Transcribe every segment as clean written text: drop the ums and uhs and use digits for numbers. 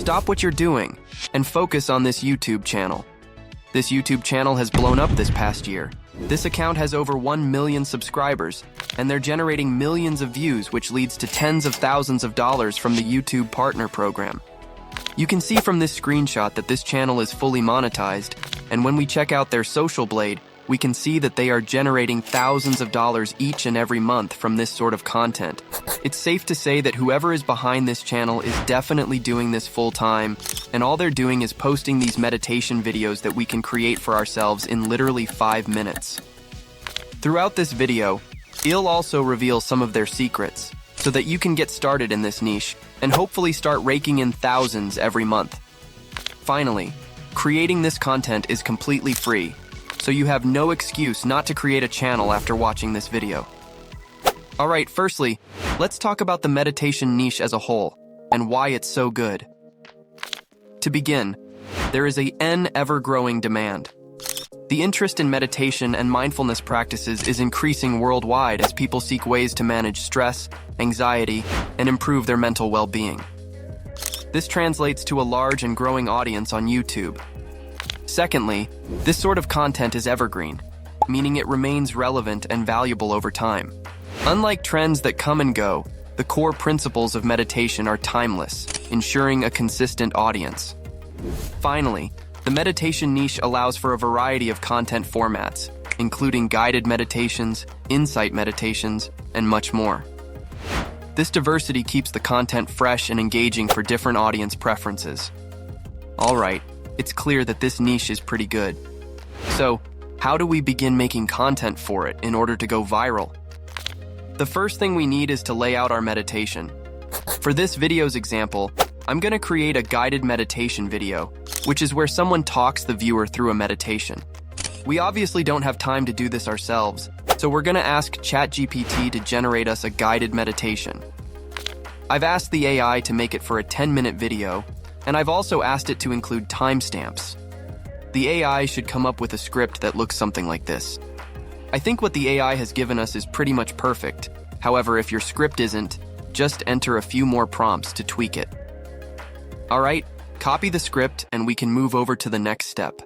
stop what you're doing and focus on this YouTube channel. This YouTube channel has blown up this past year. This account has over 1 million subscribers, and they're generating millions of views, which leads to tens of thousands of dollars from the YouTube Partner Program. You can see from this screenshot that this channel is fully monetized, and when we check out their social blade, we can see that they are generating thousands of dollars each and every month from this sort of content. It's safe to say that whoever is behind this channel is definitely doing this full time, and all they're doing is posting these meditation videos that we can create for ourselves in literally 5 minutes. Throughout this video, he'll also reveal some of their secrets, so that you can get started in this niche and hopefully start raking in thousands every month. Finally, creating this content is completely free, so you have no excuse not to create a channel after watching this video. Alright, firstly, let's talk about the meditation niche as a whole, and why it's so good. To begin, there is an ever-growing demand. The interest in meditation and mindfulness practices is increasing worldwide as people seek ways to manage stress, anxiety, and improve their mental well-being. This translates to a large and growing audience on YouTube. Secondly, this sort of content is evergreen, meaning it remains relevant and valuable over time. Unlike trends that come and go, the core principles of meditation are timeless, ensuring a consistent audience. Finally, the meditation niche allows for a variety of content formats, including guided meditations, insight meditations, and much more. This diversity keeps the content fresh and engaging for different audience preferences. Alright, it's clear that this niche is pretty good. So, how do we begin making content for it in order to go viral? The first thing we need is to lay out our meditation. For this video's example, I'm going to create a guided meditation video, which is where someone talks the viewer through a meditation. We obviously don't have time to do this ourselves, so we're going to ask ChatGPT to generate us a guided meditation. I've asked the AI to make it for a 10-minute video, and I've also asked it to include timestamps. The AI should come up with a script that looks something like this. I think what the AI has given us is pretty much perfect. However, if your script isn't, just enter a few more prompts to tweak it. Alright, copy the script and we can move over to the next step.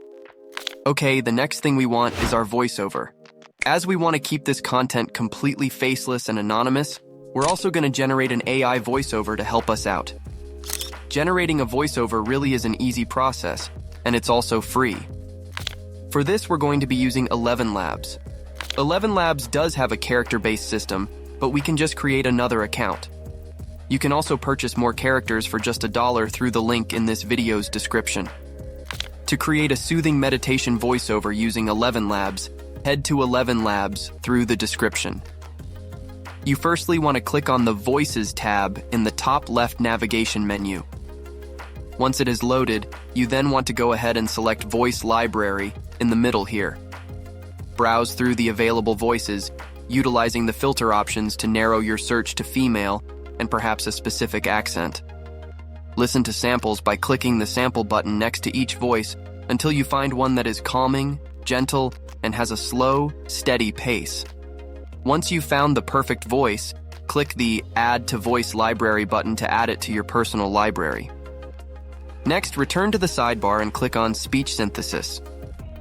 Okay, the next thing we want is our voiceover. As we want to keep this content completely faceless and anonymous, we're also going to generate an AI voiceover to help us out. Generating a voiceover really is an easy process, and it's also free. For this, we're going to be using Elevenlabs. Elevenlabs does have a character-based system, but we can just create another account. You can also purchase more characters for just $1 through the link in this video's description. To create a soothing meditation voiceover using Elevenlabs, head to Elevenlabs through the description. You firstly want to click on the Voices tab in the top left navigation menu. Once it is loaded, you then want to go ahead and select Voice Library in the middle here. Browse through the available voices, utilizing the filter options to narrow your search to female and perhaps a specific accent. Listen to samples by clicking the sample button next to each voice until you find one that is calming, gentle, and has a slow, steady pace. Once you've found the perfect voice, click the Add to Voice Library button to add it to your personal library. Next, return to the sidebar and click on Speech Synthesis.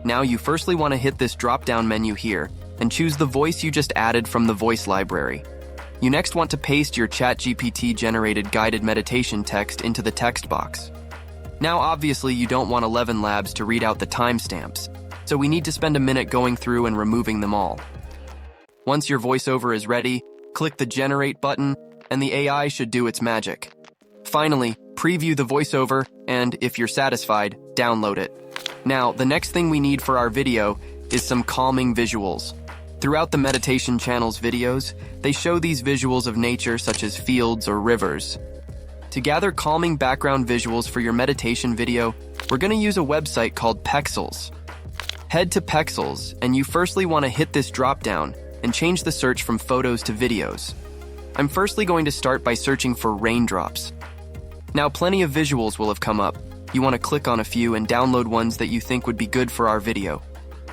Now you firstly want to hit this drop-down menu here and choose the voice you just added from the voice library. You next want to paste your ChatGPT-generated guided meditation text into the text box. Now obviously you don't want Elevenlabs to read out the timestamps, so we need to spend a minute going through and removing them all. Once your voiceover is ready, click the Generate button, and the AI should do its magic. Finally, preview the voiceover, and if you're satisfied, download it. Now, the next thing we need for our video is some calming visuals. Throughout the meditation channel's videos, they show these visuals of nature such as fields or rivers. To gather calming background visuals for your meditation video, we're going to use a website called Pexels. Head to Pexels, and you firstly want to hit this drop-down and change the search from photos to videos. I'm firstly going to start by searching for raindrops. Now plenty of visuals will have come up. You want to click on a few and download ones that you think would be good for our video.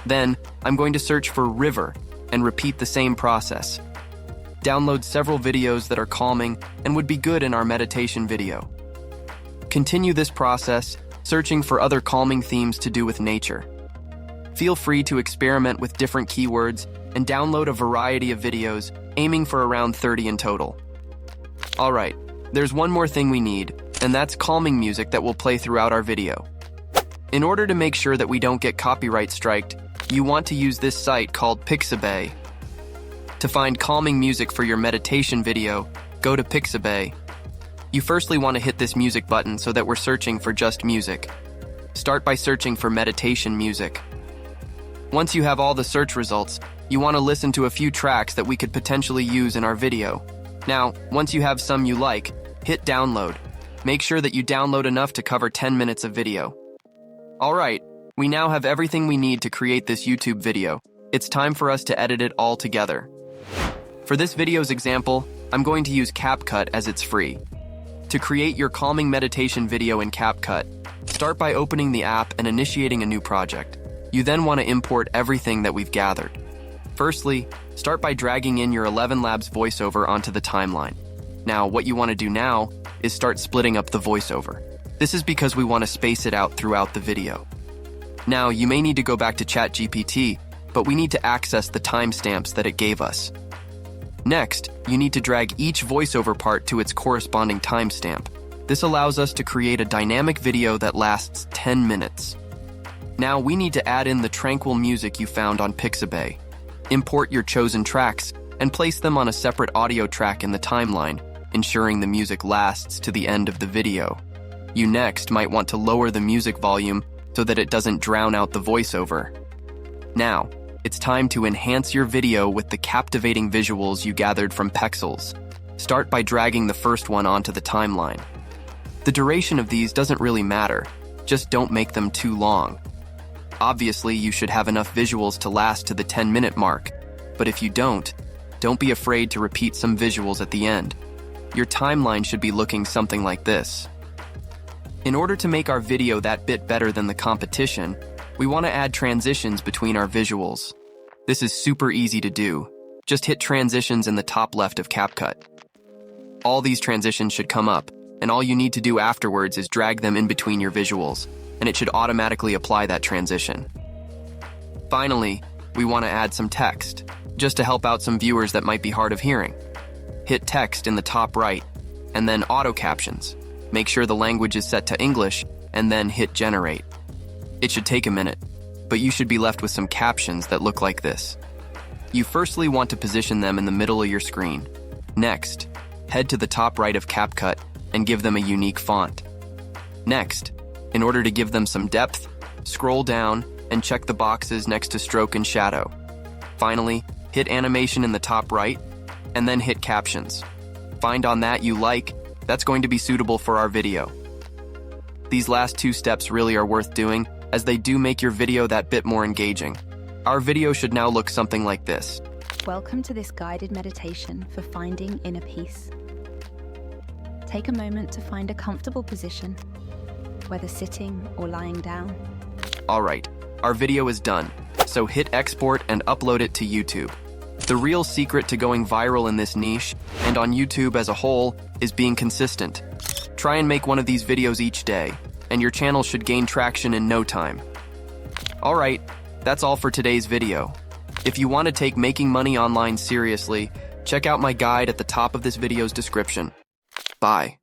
Then, I'm going to search for river and repeat the same process. Download several videos that are calming and would be good in our meditation video. Continue this process, searching for other calming themes to do with nature. Feel free to experiment with different keywords and download a variety of videos, aiming for around 30 in total. Alright, there's one more thing we need, and that's calming music that will play throughout our video. In order to make sure that we don't get copyright striked, you want to use this site called Pixabay. To find calming music for your meditation video, go to Pixabay. You firstly want to hit this music button so that we're searching for just music. Start by searching for meditation music. Once you have all the search results, you want to listen to a few tracks that we could potentially use in our video. Now, once you have some you like, hit download. Make sure that you download enough to cover 10 minutes of video. Alright, we now have everything we need to create this YouTube video. It's time for us to edit it all together. For this video's example, I'm going to use CapCut as it's free. To create your calming meditation video in CapCut, start by opening the app and initiating a new project. You then want to import everything that we've gathered. Firstly, start by dragging in your Elevenlabs voiceover onto the timeline. Now, what you want to do now is start splitting up the voiceover. This is because we want to space it out throughout the video. Now, you may need to go back to ChatGPT, but we need to access the timestamps that it gave us. Next, you need to drag each voiceover part to its corresponding timestamp. This allows us to create a dynamic video that lasts 10 minutes. Now, we need to add in the tranquil music you found on Pixabay. Import your chosen tracks and place them on a separate audio track in the timeline, ensuring the music lasts to the end of the video. You next might want to lower the music volume so that it doesn't drown out the voiceover. Now, it's time to enhance your video with the captivating visuals you gathered from Pexels. Start by dragging the first one onto the timeline. The duration of these doesn't really matter, just don't make them too long. Obviously, you should have enough visuals to last to the 10-minute mark, but if you don't be afraid to repeat some visuals at the end. Your timeline should be looking something like this. In order to make our video that bit better than the competition, we want to add transitions between our visuals. This is super easy to do. Just hit transitions in the top left of CapCut. All these transitions should come up, and all you need to do afterwards is drag them in between your visuals, and it should automatically apply that transition. Finally, we want to add some text, just to help out some viewers that might be hard of hearing. Hit text in the top right, and then auto captions. Make sure the language is set to English, and then hit generate. It should take a minute, but you should be left with some captions that look like this. You firstly want to position them in the middle of your screen. Next, head to the top right of CapCut and give them a unique font. Next, in order to give them some depth, scroll down and check the boxes next to stroke and shadow. Finally, hit animation in the top right, and then hit captions. Find on that you like, that's going to be suitable for our video. These last two steps really are worth doing, as they do make your video that bit more engaging. Our video should now look something like this. Welcome to this guided meditation for finding inner peace. Take a moment to find a comfortable position, whether sitting or lying down. Alright, our video is done, so hit export and upload it to YouTube. The real secret to going viral in this niche, and on YouTube as a whole, is being consistent. Try and make one of these videos each day, and your channel should gain traction in no time. Alright, that's all for today's video. If you want to take making money online seriously, check out my guide at the top of this video's description. Bye.